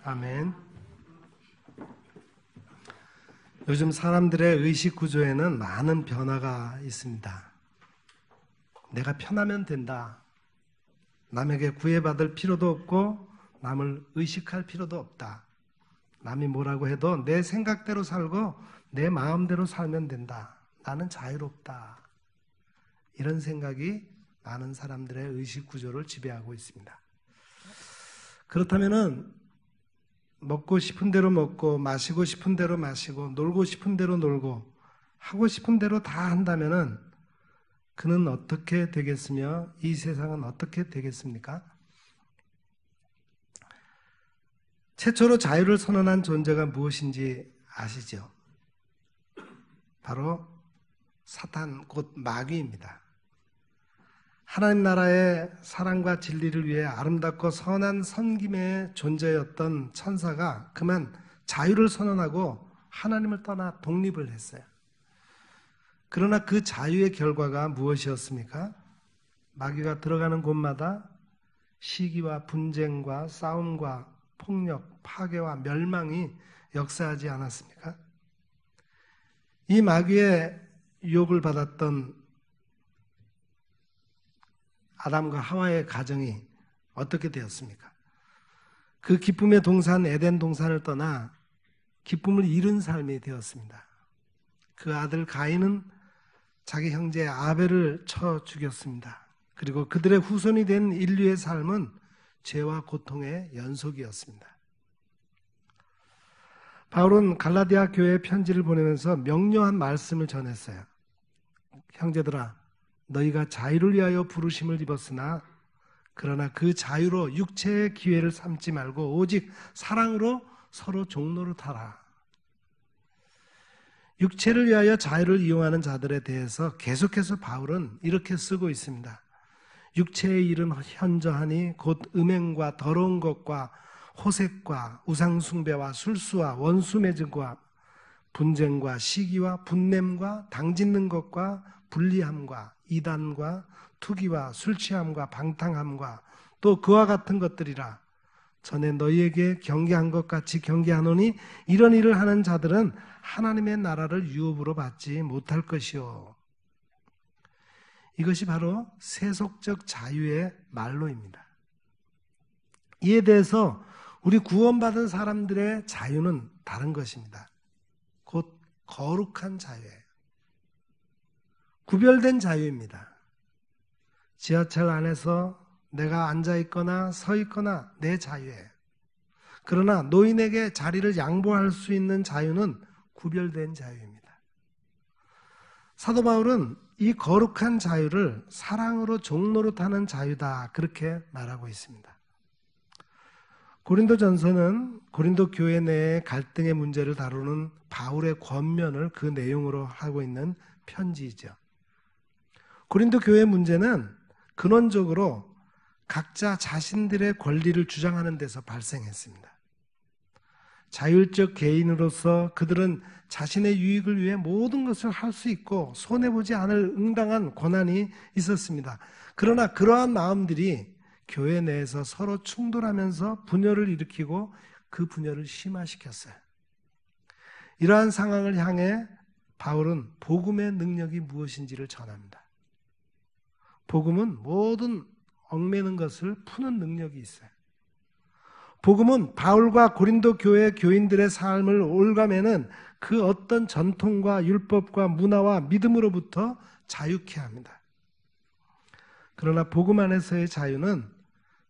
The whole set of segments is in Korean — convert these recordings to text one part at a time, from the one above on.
아멘. 요즘 사람들의 의식 구조에는 많은 변화가 있습니다. 내가 편하면 된다. 남에게 구애받을 필요도 없고 남을 의식할 필요도 없다. 남이 뭐라고 해도 내 생각대로 살고 내 마음대로 살면 된다. 나는 자유롭다. 이런 생각이 많은 사람들의 의식 구조를 지배하고 있습니다. 그렇다면은 먹고 싶은 대로 먹고 마시고 싶은 대로 마시고 놀고 싶은 대로 놀고 하고 싶은 대로 다 한다면은 그는 어떻게 되겠으며 이 세상은 어떻게 되겠습니까? 최초로 자유를 선언한 존재가 무엇인지 아시죠? 바로 사탄 곧 마귀입니다. 하나님 나라의 사랑과 진리를 위해 아름답고 선한 섬김의 존재였던 천사가 그만 자유를 선언하고 하나님을 떠나 독립을 했어요. 그러나 그 자유의 결과가 무엇이었습니까? 마귀가 들어가는 곳마다 시기와 분쟁과 싸움과 폭력, 파괴와 멸망이 역사하지 않았습니까? 이 마귀의 유혹을 받았던 아담과 하와의 가정이 어떻게 되었습니까? 그 기쁨의 동산 에덴 동산을 떠나 기쁨을 잃은 삶이 되었습니다. 그 아들 가인은 자기 형제 아벨을 쳐 죽였습니다. 그리고 그들의 후손이 된 인류의 삶은 죄와 고통의 연속이었습니다. 바울은 갈라디아 교회에 편지를 보내면서 명료한 말씀을 전했어요. 형제들아, 너희가 자유를 위하여 부르심을 입었으나 그러나 그 자유로 육체의 기회를 삼지 말고 오직 사랑으로 서로 종노릇하라. 육체를 위하여 자유를 이용하는 자들에 대해서 계속해서 바울은 이렇게 쓰고 있습니다. 육체의 일은 현저하니 곧 음행과 더러운 것과 호색과 우상숭배와 술수와 원수매증과 분쟁과 시기와 분냄과 당짓는 것과 불리함과 이단과 투기와 술취함과 방탕함과 또 그와 같은 것들이라. 전에 너희에게 경계한 것 같이 경계하노니 이런 일을 하는 자들은 하나님의 나라를 유업으로 받지 못할 것이요. 이것이 바로 세속적 자유의 말로입니다. 이에 대해서 우리 구원받은 사람들의 자유는 다른 것입니다. 곧 거룩한 자유예요. 구별된 자유입니다. 지하철 안에서 내가 앉아있거나 서있거나 내 자유예요. 그러나 노인에게 자리를 양보할 수 있는 자유는 구별된 자유입니다. 사도 바울은 이 거룩한 자유를 사랑으로 종노릇하는 자유다, 그렇게 말하고 있습니다. 고린도전서는 고린도 교회 내의 갈등의 문제를 다루는 바울의 권면을 그 내용으로 하고 있는 편지이죠. 고린도 교회 문제는 근원적으로 각자 자신들의 권리를 주장하는 데서 발생했습니다. 자율적 개인으로서 그들은 자신의 유익을 위해 모든 것을 할 수 있고 손해보지 않을 응당한 권한이 있었습니다. 그러나 그러한 마음들이 교회 내에서 서로 충돌하면서 분열을 일으키고 그 분열을 심화시켰어요. 이러한 상황을 향해 바울은 복음의 능력이 무엇인지를 전합니다. 복음은 모든 얽매는 것을 푸는 능력이 있어요. 복음은 바울과 고린도 교회 교인들의 삶을 올가매는 그 어떤 전통과 율법과 문화와 믿음으로부터 자유케 합니다. 그러나 복음 안에서의 자유는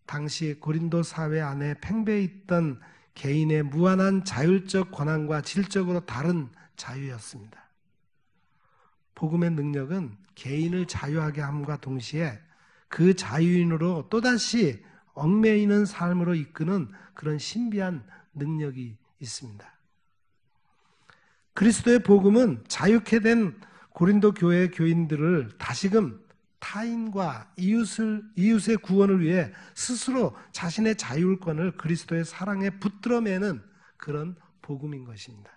당시 고린도 사회 안에 팽배해 있던 개인의 무한한 자율적 권한과 질적으로 다른 자유였습니다. 복음의 능력은 개인을 자유하게 함과 동시에 그 자유인으로 또다시 얽매이는 삶으로 이끄는 그런 신비한 능력이 있습니다. 그리스도의 복음은 자유케 된 고린도 교회 교인들을 다시금 타인과 이웃의 구원을 위해 스스로 자신의 자율권을 그리스도의 사랑에 붙들어매는 그런 복음인 것입니다.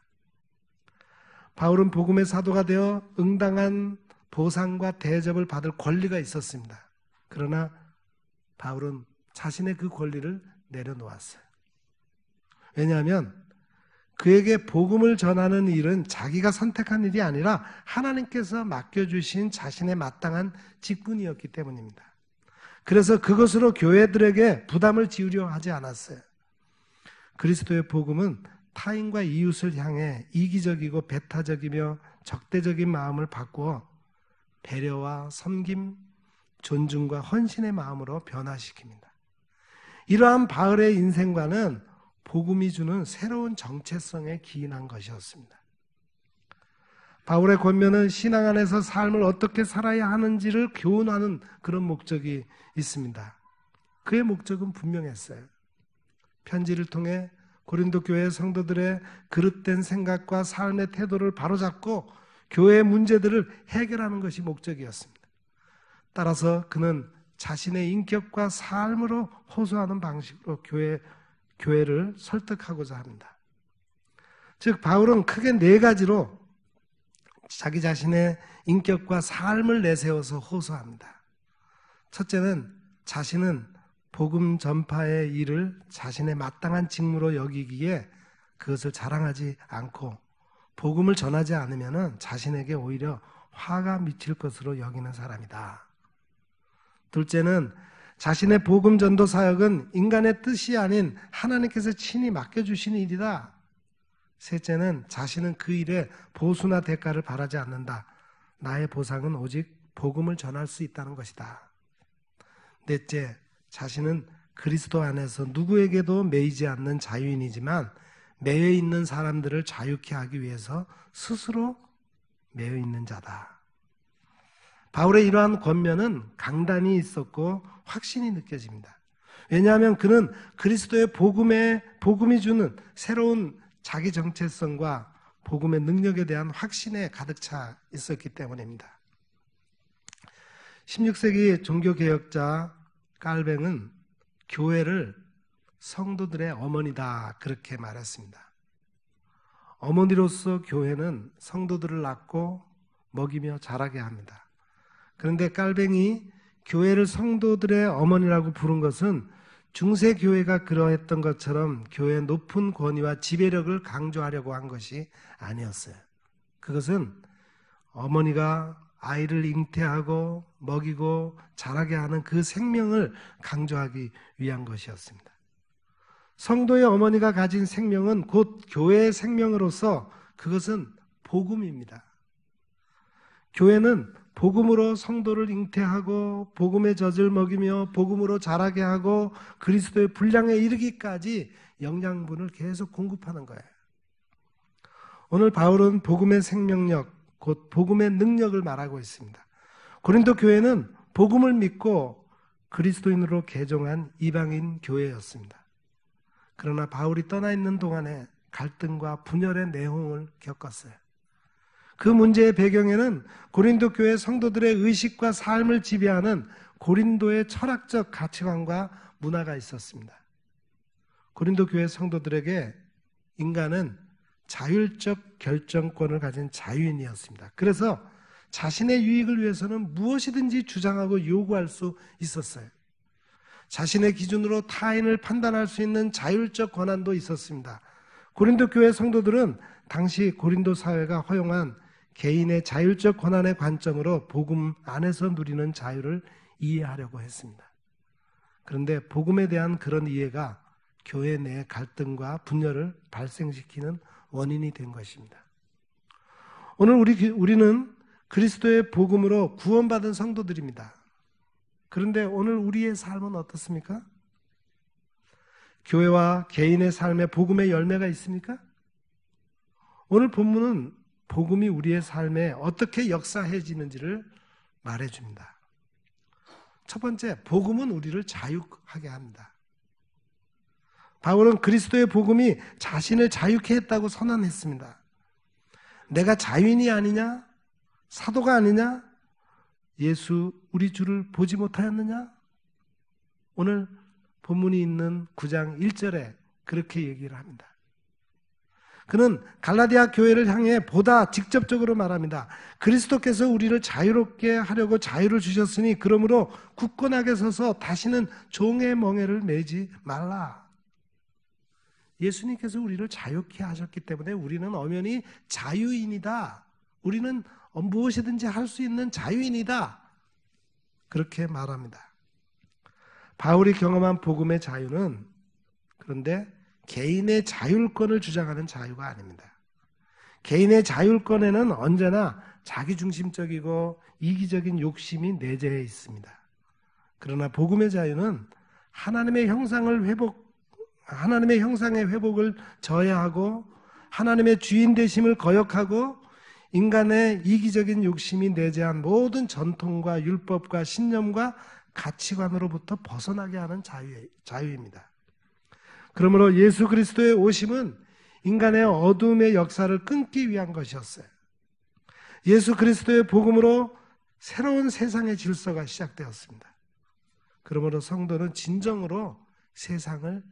바울은 복음의 사도가 되어 응당한 보상과 대접을 받을 권리가 있었습니다. 그러나 바울은 자신의 그 권리를 내려놓았어요. 왜냐하면 그에게 복음을 전하는 일은 자기가 선택한 일이 아니라 하나님께서 맡겨주신 자신의 마땅한 직분이었기 때문입니다. 그래서 그것으로 교회들에게 부담을 지우려 하지 않았어요. 그리스도의 복음은 타인과 이웃을 향해 이기적이고 배타적이며 적대적인 마음을 바꾸어 배려와 섬김, 존중과 헌신의 마음으로 변화시킵니다. 이러한 바울의 인생관은 복음이 주는 새로운 정체성에 기인한 것이었습니다. 바울의 권면은 신앙 안에서 삶을 어떻게 살아야 하는지를 교훈하는 그런 목적이 있습니다. 그의 목적은 분명했어요. 편지를 통해 고린도 교회 성도들의 그릇된 생각과 삶의 태도를 바로잡고 교회의 문제들을 해결하는 것이 목적이었습니다. 따라서 그는 자신의 인격과 삶으로 호소하는 방식으로 교회를 설득하고자 합니다. 즉 바울은 크게 4가지로 자기 자신의 인격과 삶을 내세워서 호소합니다. 첫째는 자신은 복음 전파의 일을 자신의 마땅한 직무로 여기기에 그것을 자랑하지 않고 복음을 전하지 않으면 자신에게 오히려 화가 미칠 것으로 여기는 사람이다. 둘째는 자신의 복음 전도 사역은 인간의 뜻이 아닌 하나님께서 친히 맡겨주신 일이다. 셋째는 자신은 그 일에 보수나 대가를 바라지 않는다. 나의 보상은 오직 복음을 전할 수 있다는 것이다. 넷째, 자신은 그리스도 안에서 누구에게도 매이지 않는 자유인이지만 매여 있는 사람들을 자유케 하기 위해서 스스로 매여 있는 자다. 바울의 이러한 권면은 강단이 있었고 확신이 느껴집니다. 왜냐하면 그는 그리스도의 복음이 주는 새로운 자기 정체성과 복음의 능력에 대한 확신에 가득 차 있었기 때문입니다. 16세기 종교개혁자 깔뱅은 교회를 성도들의 어머니다 그렇게 말했습니다. 어머니로서 교회는 성도들을 낳고 먹이며 자라게 합니다. 그런데 깔뱅이 교회를 성도들의 어머니라고 부른 것은 중세 교회가 그러했던 것처럼 교회의 높은 권위와 지배력을 강조하려고 한 것이 아니었어요. 그것은 어머니가 아이를 잉태하고 먹이고 자라게 하는 그 생명을 강조하기 위한 것이었습니다. 성도의 어머니가 가진 생명은 곧 교회의 생명으로서 그것은 복음입니다. 교회는 복음으로 성도를 잉태하고 복음의 젖을 먹이며 복음으로 자라게 하고 그리스도의 분량에 이르기까지 영양분을 계속 공급하는 거예요. 오늘 바울은 복음의 생명력, 곧 복음의 능력을 말하고 있습니다. 고린도 교회는 복음을 믿고 그리스도인으로 개종한 이방인 교회였습니다. 그러나 바울이 떠나 있는 동안에 갈등과 분열의 내홍을 겪었어요. 그 문제의 배경에는 고린도 교회 성도들의 의식과 삶을 지배하는 고린도의 철학적 가치관과 문화가 있었습니다. 고린도 교회 성도들에게 인간은 자율적 결정권을 가진 자유인이었습니다. 그래서 자신의 유익을 위해서는 무엇이든지 주장하고 요구할 수 있었어요. 자신의 기준으로 타인을 판단할 수 있는 자율적 권한도 있었습니다. 고린도 교회 성도들은 당시 고린도 사회가 허용한 개인의 자율적 권한의 관점으로 복음 안에서 누리는 자유를 이해하려고 했습니다. 그런데 복음에 대한 그런 이해가 교회 내 갈등과 분열을 발생시키는 원인이 된 것입니다. 오늘 우리는 그리스도의 복음으로 구원받은 성도들입니다. 그런데 오늘 우리의 삶은 어떻습니까? 교회와 개인의 삶에 복음의 열매가 있습니까? 오늘 본문은 복음이 우리의 삶에 어떻게 역사해지는지를 말해줍니다. 첫 번째, 복음은 우리를 자유하게 합니다. 바울은 그리스도의 복음이 자신을 자유케 했다고 선언했습니다. 내가 자유인이 아니냐? 사도가 아니냐? 예수 우리 주를 보지 못하였느냐? 오늘 본문이 있는 9장 1절에 그렇게 얘기를 합니다. 그는 갈라디아 교회를 향해 보다 직접적으로 말합니다. 그리스도께서 우리를 자유롭게 하려고 자유를 주셨으니 그러므로 굳건하게 서서 다시는 종의 멍에를 매지 말라. 예수님께서 우리를 자유케 하셨기 때문에 우리는 엄연히 자유인이다. 우리는 무엇이든지 할 수 있는 자유인이다. 그렇게 말합니다. 바울이 경험한 복음의 자유는 그런데 개인의 자율권을 주장하는 자유가 아닙니다. 개인의 자율권에는 언제나 자기중심적이고 이기적인 욕심이 내재해 있습니다. 그러나 복음의 자유는 하나님의 형상의 회복을 저해하고 하나님의 주인 되심을 거역하고 인간의 이기적인 욕심이 내재한 모든 전통과 율법과 신념과 가치관으로부터 벗어나게 하는 자유입니다. 그러므로 예수 그리스도의 오심은 인간의 어둠의 역사를 끊기 위한 것이었어요. 예수 그리스도의 복음으로 새로운 세상의 질서가 시작되었습니다. 그러므로 성도는 진정으로 세상을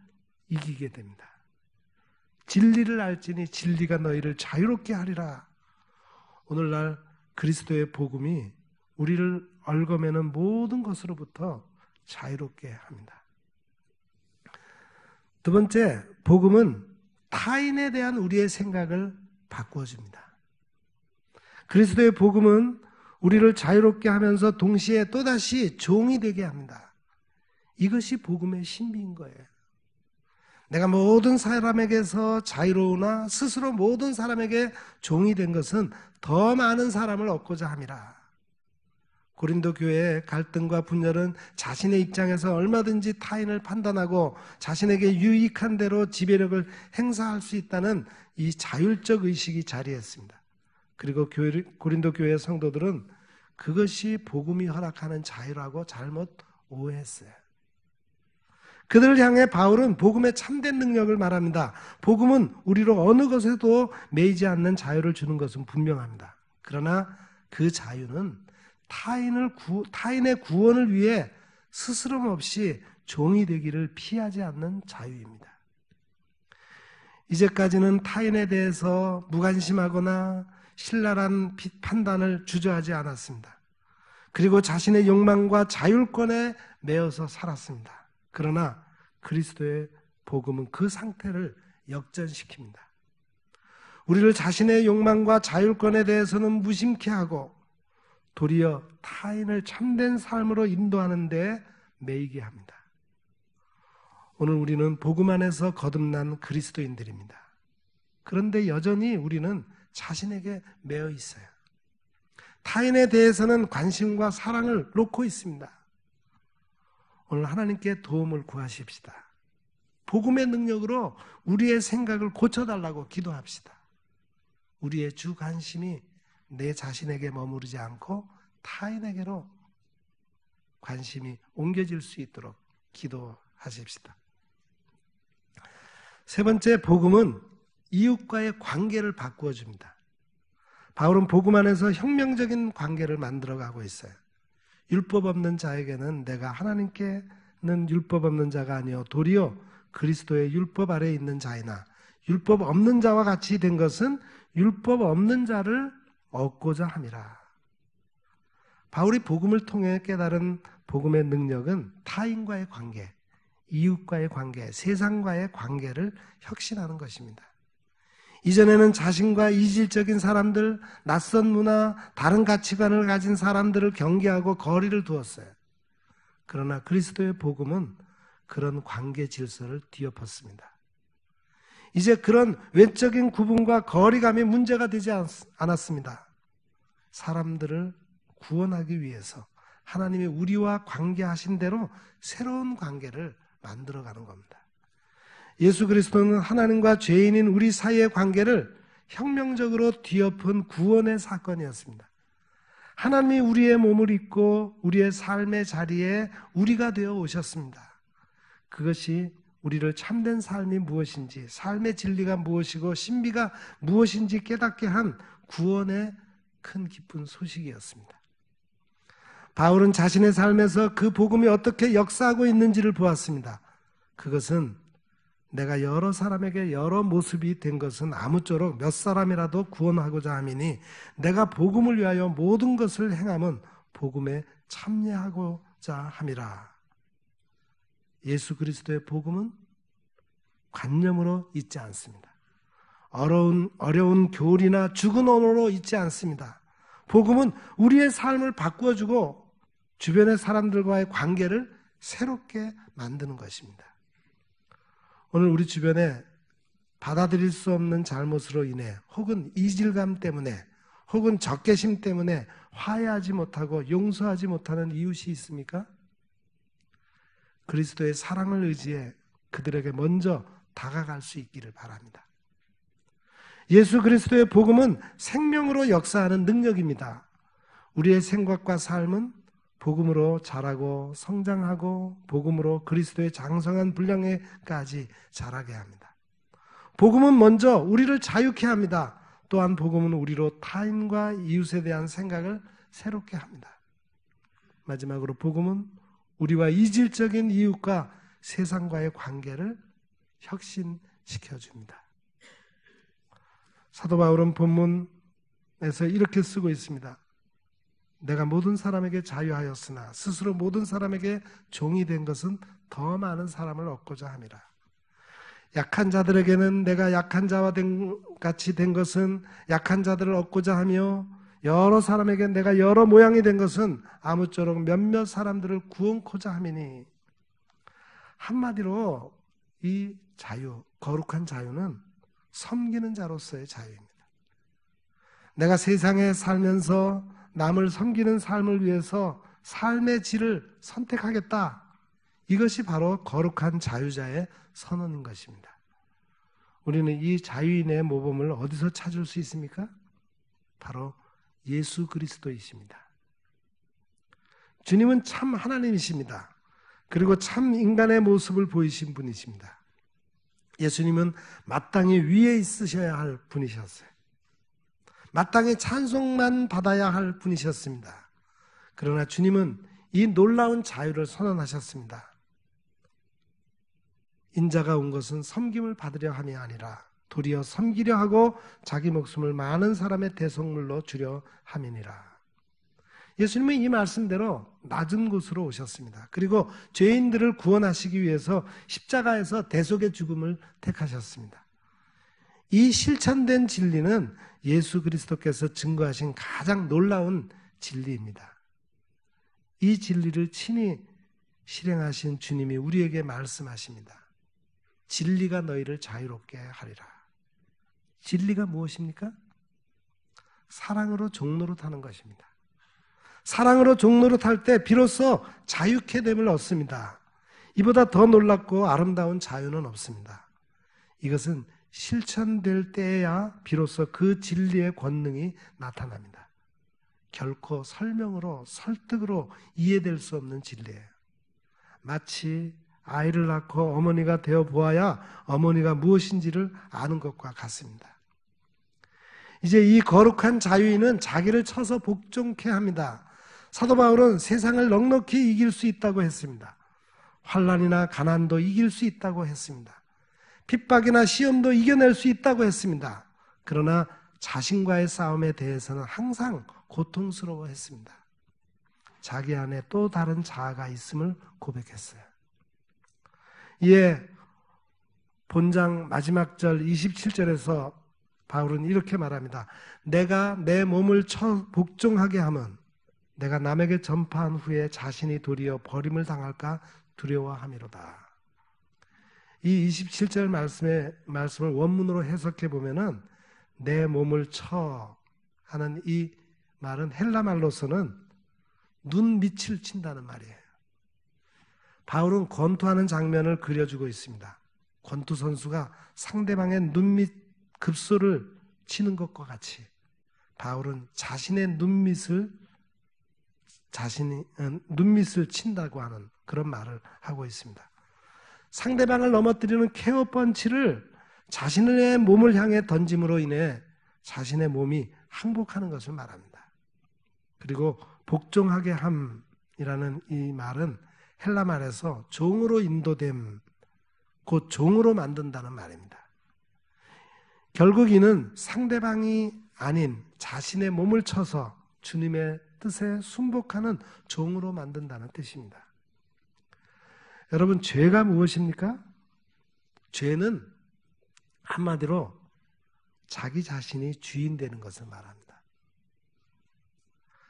이기게 됩니다. 진리를 알지니 진리가 너희를 자유롭게 하리라. 오늘날 그리스도의 복음이 우리를 얽어매는 모든 것으로부터 자유롭게 합니다. 두 번째, 복음은 타인에 대한 우리의 생각을 바꾸어 줍니다. 그리스도의 복음은 우리를 자유롭게 하면서 동시에 또다시 종이 되게 합니다. 이것이 복음의 신비인 거예요. 내가 모든 사람에게서 자유로우나 스스로 모든 사람에게 종이 된 것은 더 많은 사람을 얻고자 함이라. 고린도 교회의 갈등과 분열은 자신의 입장에서 얼마든지 타인을 판단하고 자신에게 유익한 대로 지배력을 행사할 수 있다는 이 자율적 의식이 자리했습니다. 그리고 고린도 교회의 성도들은 그것이 복음이 허락하는 자유라고 잘못 오해했어요. 그들을 향해 바울은 복음의 참된 능력을 말합니다. 복음은 우리로 어느 것에도 매이지 않는 자유를 주는 것은 분명합니다. 그러나 그 자유는 타인의 구원을 위해 스스럼 없이 종이 되기를 피하지 않는 자유입니다. 이제까지는 타인에 대해서 무관심하거나 신랄한 판단을 주저하지 않았습니다. 그리고 자신의 욕망과 자율권에 매여서 살았습니다. 그러나 그리스도의 복음은 그 상태를 역전시킵니다. 우리를 자신의 욕망과 자율권에 대해서는 무심케 하고 도리어 타인을 참된 삶으로 인도하는 데 매이게 합니다. 오늘 우리는 복음 안에서 거듭난 그리스도인들입니다. 그런데 여전히 우리는 자신에게 매여 있어요. 타인에 대해서는 관심과 사랑을 놓고 있습니다. 오늘 하나님께 도움을 구하십시다. 복음의 능력으로 우리의 생각을 고쳐달라고 기도합시다. 우리의 주 관심이 내 자신에게 머무르지 않고 타인에게로 관심이 옮겨질 수 있도록 기도하십시다. 세 번째, 복음은 이웃과의 관계를 바꾸어 줍니다. 바울은 복음 안에서 혁명적인 관계를 만들어가고 있어요. 율법 없는 자에게는 내가 하나님께는 율법 없는 자가 아니요 도리어 그리스도의 율법 아래에 있는 자이나 율법 없는 자와 같이 된 것은 율법 없는 자를 얻고자 함이라. 바울이 복음을 통해 깨달은 복음의 능력은 타인과의 관계, 이웃과의 관계, 세상과의 관계를 혁신하는 것입니다. 이전에는 자신과 이질적인 사람들, 낯선 문화, 다른 가치관을 가진 사람들을 경계하고 거리를 두었어요. 그러나 그리스도의 복음은 그런 관계 질서를 뒤엎었습니다. 이제 그런 외적인 구분과 거리감이 문제가 되지 않았습니다. 사람들을 구원하기 위해서 하나님이 우리와 관계하신 대로 새로운 관계를 만들어가는 겁니다. 예수 그리스도는 하나님과 죄인인 우리 사이의 관계를 혁명적으로 뒤엎은 구원의 사건이었습니다. 하나님이 우리의 몸을 입고 우리의 삶의 자리에 우리가 되어 오셨습니다. 그것이 우리를 참된 삶이 무엇인지, 삶의 진리가 무엇이고 신비가 무엇인지 깨닫게 한 구원의 큰 기쁜 소식이었습니다. 바울은 자신의 삶에서 그 복음이 어떻게 역사하고 있는지를 보았습니다. 그것은 내가 여러 사람에게 여러 모습이 된 것은 아무쪼록 몇 사람이라도 구원하고자 함이니 내가 복음을 위하여 모든 것을 행함은 복음에 참여하고자 함이라. 예수 그리스도의 복음은 관념으로 있지 않습니다. 어려운 교리나 죽은 언어로 있지 않습니다. 복음은 우리의 삶을 바꾸어주고 주변의 사람들과의 관계를 새롭게 만드는 것입니다. 오늘 우리 주변에 받아들일 수 없는 잘못으로 인해 혹은 이질감 때문에 혹은 적개심 때문에 화해하지 못하고 용서하지 못하는 이웃이 있습니까? 그리스도의 사랑을 의지해 그들에게 먼저 다가갈 수 있기를 바랍니다. 예수 그리스도의 복음은 생명으로 역사하는 능력입니다. 우리의 생각과 삶은 복음으로 자라고 성장하고 복음으로 그리스도의 장성한 분량에까지 자라게 합니다. 복음은 먼저 우리를 자유케 합니다. 또한 복음은 우리로 타인과 이웃에 대한 생각을 새롭게 합니다. 마지막으로 복음은 우리와 이질적인 이웃과 세상과의 관계를 혁신시켜줍니다. 사도 바울은 본문에서 이렇게 쓰고 있습니다. 내가 모든 사람에게 자유하였으나 스스로 모든 사람에게 종이 된 것은 더 많은 사람을 얻고자 함이라. 약한 자들에게는 내가 약한 자와 같이 된 것은 약한 자들을 얻고자 하며 여러 사람에게 내가 여러 모양이 된 것은 아무쪼록 몇몇 사람들을 구원코자 함이니. 한마디로 이 자유, 거룩한 자유는 섬기는 자로서의 자유입니다. 내가 세상에 살면서 남을 섬기는 삶을 위해서 삶의 질을 선택하겠다. 이것이 바로 거룩한 자유자의 선언인 것입니다. 우리는 이 자유인의 모범을 어디서 찾을 수 있습니까? 바로 예수 그리스도이십니다. 주님은 참 하나님이십니다. 그리고 참 인간의 모습을 보이신 분이십니다. 예수님은 마땅히 위에 있으셔야 할 분이셨어요. 마땅히 찬송만 받아야 할 분이셨습니다. 그러나 주님은 이 놀라운 자유를 선언하셨습니다. 인자가 온 것은 섬김을 받으려 함이 아니라 도리어 섬기려 하고 자기 목숨을 많은 사람의 대속물로 주려 함이니라. 예수님은 이 말씀대로 낮은 곳으로 오셨습니다. 그리고 죄인들을 구원하시기 위해서 십자가에서 대속의 죽음을 택하셨습니다. 이 실천된 진리는 예수 그리스도께서 증거하신 가장 놀라운 진리입니다. 이 진리를 친히 실행하신 주님이 우리에게 말씀하십니다. 진리가 너희를 자유롭게 하리라. 진리가 무엇입니까? 사랑으로 종로로 타는 것입니다. 사랑으로 종로로 탈 때 비로소 자유케 됨을 얻습니다. 이보다 더 놀랍고 아름다운 자유는 없습니다. 이것은 실천될 때에야 비로소 그 진리의 권능이 나타납니다. 결코 설명으로 설득으로 이해될 수 없는 진리예요. 마치 아이를 낳고 어머니가 되어 보아야 어머니가 무엇인지를 아는 것과 같습니다. 이제 이 거룩한 자유인은 자기를 쳐서 복종케 합니다. 사도 바울은 세상을 넉넉히 이길 수 있다고 했습니다. 환난이나 가난도 이길 수 있다고 했습니다. 핍박이나 시험도 이겨낼 수 있다고 했습니다. 그러나 자신과의 싸움에 대해서는 항상 고통스러워했습니다. 자기 안에 또 다른 자아가 있음을 고백했어요. 이에 본장 마지막 절 27절에서 바울은 이렇게 말합니다. 내가 내 몸을 복종하게 하면 내가 남에게 전파한 후에 자신이 도리어 버림을 당할까 두려워함이로다. 이 27절 말씀을 원문으로 해석해 보면은 내 몸을 쳐 하는 이 말은 헬라 말로서는 눈 밑을 친다는 말이에요. 바울은 권투하는 장면을 그려주고 있습니다. 권투 선수가 상대방의 눈밑 급소를 치는 것과 같이 바울은 자신의 눈밑을 친다고 하는 그런 말을 하고 있습니다. 상대방을 넘어뜨리는 케어 펀치를 자신의 몸을 향해 던짐으로 인해 자신의 몸이 항복하는 것을 말합니다. 그리고 복종하게 함이라는 이 말은 헬라 말에서 종으로 인도됨, 곧 종으로 만든다는 말입니다. 결국 이는 상대방이 아닌 자신의 몸을 쳐서 주님의 뜻에 순복하는 종으로 만든다는 뜻입니다. 여러분, 죄가 무엇입니까? 죄는 한마디로 자기 자신이 주인 되는 것을 말합니다.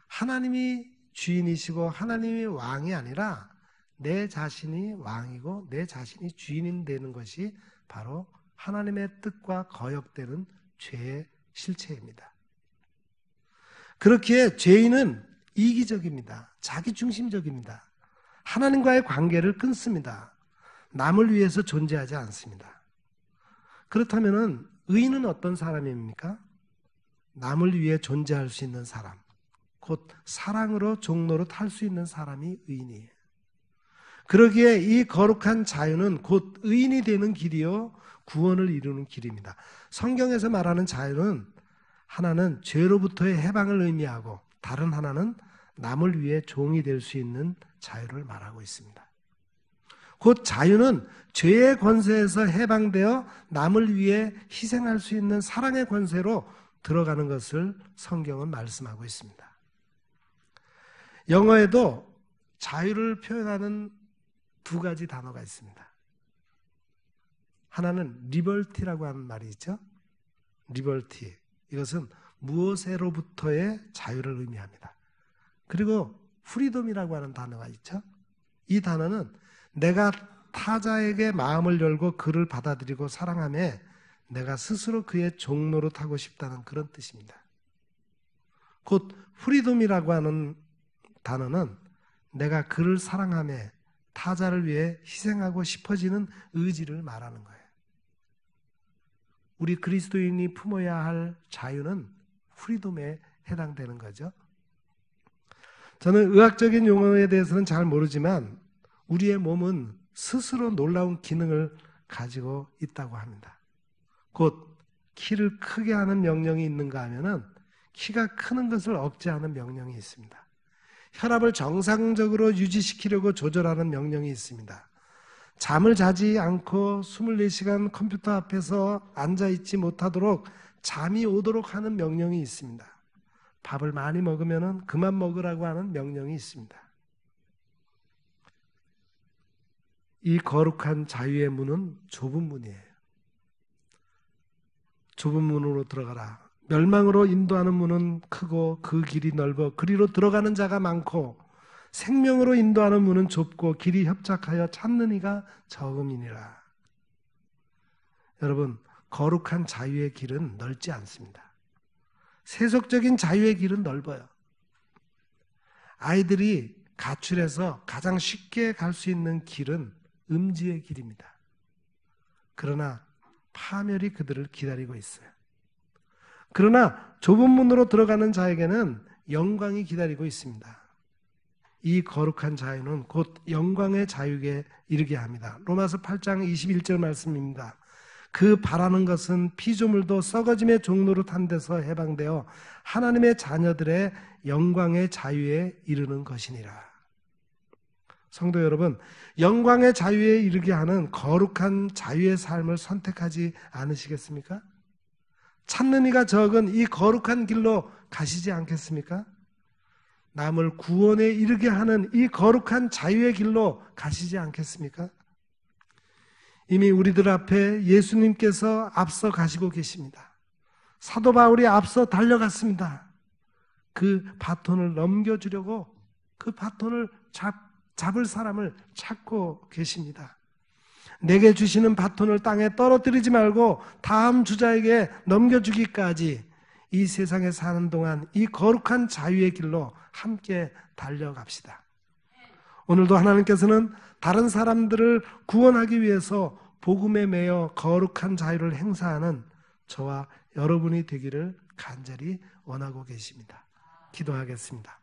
하나님이 주인이시고 하나님이 왕이 아니라 내 자신이 왕이고 내 자신이 주인이 되는 것이 바로 하나님의 뜻과 거역되는 죄의 실체입니다. 그렇기에 죄인은 이기적입니다. 자기중심적입니다. 하나님과의 관계를 끊습니다. 남을 위해서 존재하지 않습니다. 그렇다면 의인은 어떤 사람입니까? 남을 위해 존재할 수 있는 사람, 곧 사랑으로 종로로 탈 수 있는 사람이 의인이에요. 그러기에 이 거룩한 자유는 곧 의인이 되는 길이요 구원을 이루는 길입니다. 성경에서 말하는 자유는 하나는 죄로부터의 해방을 의미하고 다른 하나는 남을 위해 종이 될 수 있는 자유를 말하고 있습니다. 곧 자유는 죄의 권세에서 해방되어 남을 위해 희생할 수 있는 사랑의 권세로 들어가는 것을 성경은 말씀하고 있습니다. 영어에도 자유를 표현하는 두 가지 단어가 있습니다. 하나는 리버티라고 하는 말이 있죠. 리버티. 이것은 무엇으로부터의 자유를 의미합니다. 그리고 프리덤이라고 하는 단어가 있죠. 이 단어는 내가 타자에게 마음을 열고 그를 받아들이고 사랑하며 내가 스스로 그의 종노릇하고 싶다는 그런 뜻입니다. 곧 프리덤이라고 하는 단어는 내가 그를 사랑하며 타자를 위해 희생하고 싶어지는 의지를 말하는 거예요. 우리 그리스도인이 품어야 할 자유는 프리덤에 해당되는 거죠. 저는 의학적인 용어에 대해서는 잘 모르지만 우리의 몸은 스스로 놀라운 기능을 가지고 있다고 합니다. 곧 키를 크게 하는 명령이 있는가 하면은 키가 크는 것을 억제하는 명령이 있습니다. 혈압을 정상적으로 유지시키려고 조절하는 명령이 있습니다. 잠을 자지 않고 24시간 컴퓨터 앞에서 앉아있지 못하도록 잠이 오도록 하는 명령이 있습니다. 밥을 많이 먹으면 그만 먹으라고 하는 명령이 있습니다. 이 거룩한 자유의 문은 좁은 문이에요. 좁은 문으로 들어가라. 멸망으로 인도하는 문은 크고 그 길이 넓어 그리로 들어가는 자가 많고 생명으로 인도하는 문은 좁고 길이 협착하여 찾는 이가 적음이니라. 여러분, 거룩한 자유의 길은 넓지 않습니다. 세속적인 자유의 길은 넓어요. 아이들이 가출해서 가장 쉽게 갈 수 있는 길은 음지의 길입니다. 그러나 파멸이 그들을 기다리고 있어요. 그러나 좁은 문으로 들어가는 자에게는 영광이 기다리고 있습니다. 이 거룩한 자유는 곧 영광의 자유에 이르게 합니다. 로마서 8장 21절 말씀입니다. 그 바라는 것은 피조물도 썩어짐의 종로로 탄 데서 해방되어 하나님의 자녀들의 영광의 자유에 이르는 것이니라. 성도 여러분, 영광의 자유에 이르게 하는 거룩한 자유의 삶을 선택하지 않으시겠습니까? 찾는 이가 적은 이 거룩한 길로 가시지 않겠습니까? 남을 구원에 이르게 하는 이 거룩한 자유의 길로 가시지 않겠습니까? 이미 우리들 앞에 예수님께서 앞서 가시고 계십니다. 사도 바울이 앞서 달려갔습니다. 그 바톤을 넘겨주려고 그 바톤을 잡을 사람을 찾고 계십니다. 내게 주시는 바톤을 땅에 떨어뜨리지 말고 다음 주자에게 넘겨주기까지 이 세상에 사는 동안 이 거룩한 자유의 길로 함께 달려갑시다. 오늘도 하나님께서는 다른 사람들을 구원하기 위해서 복음에 매여 거룩한 자유를 행사하는 저와 여러분이 되기를 간절히 원하고 계십니다. 기도하겠습니다.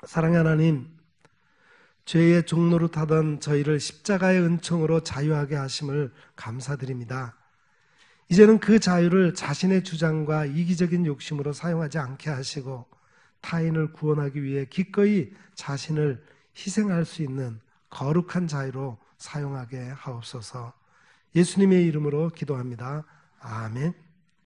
사랑하는 하나님, 죄의 종로로 타던 저희를 십자가의 은총으로 자유하게 하심을 감사드립니다. 이제는 그 자유를 자신의 주장과 이기적인 욕심으로 사용하지 않게 하시고 타인을 구원하기 위해 기꺼이 자신을 희생할 수 있는 거룩한 자유로 사용하게 하옵소서. 예수님의 이름으로 기도합니다. 아멘.